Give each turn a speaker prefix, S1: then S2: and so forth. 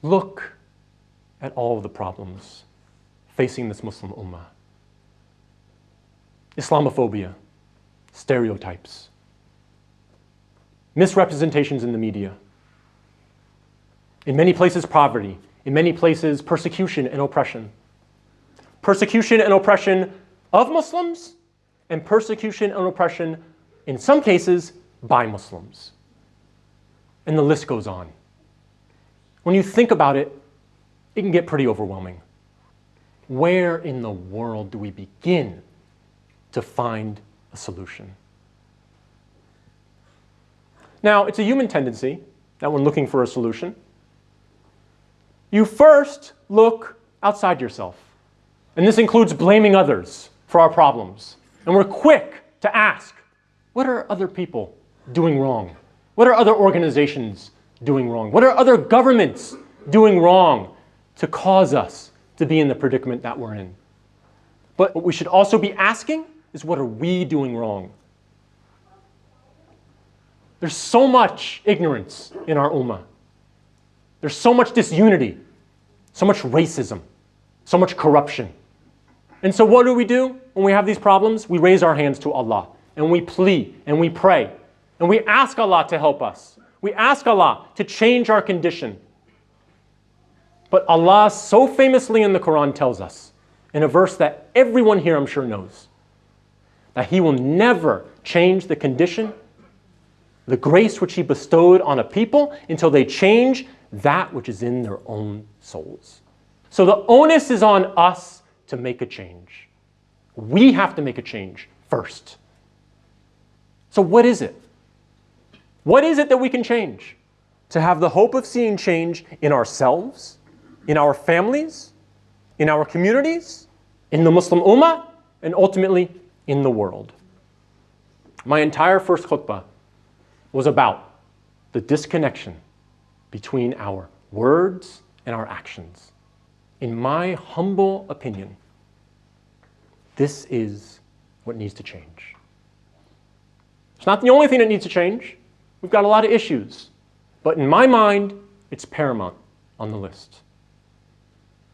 S1: Look at all of the problems facing this Muslim ummah. Islamophobia, stereotypes, misrepresentations in the media. In many places, poverty. In many places, persecution and oppression. Persecution and oppression of Muslims, and persecution and oppression, in some cases, by Muslims. And the list goes on. When you think about it, it can get pretty overwhelming. Where in the world do we begin to find a solution? Now, it's a human tendency that when looking for a solution, you first look outside yourself. And this includes blaming others for our problems. And we're quick to ask, what are other people doing wrong? What are other organizations doing wrong? What are other governments doing wrong to cause us to be in the predicament that we're in? But what we should also be asking is, what are we doing wrong? There's so much ignorance in our ummah. There's so much disunity, so much racism, so much corruption. And so what do when we have these problems? We raise our hands to Allah, and we plead, and we pray, and we ask Allah to help us. We ask Allah to change our condition. But Allah so famously in the Quran tells us, in a verse that everyone here I'm sure knows, that He will never change the condition, the grace which He bestowed on a people, until they change that which is in their own souls. So the onus is on us to make a change. We have to make a change first. So what is it? What is it that we can change? To have the hope of seeing change in ourselves, in our families, in our communities, in the Muslim ummah, and ultimately in the world. My entire first khutbah was about the disconnection between our words and our actions. In my humble opinion, this is what needs to change. It's not the only thing that needs to change. We've got a lot of issues. But in my mind, it's paramount on the list.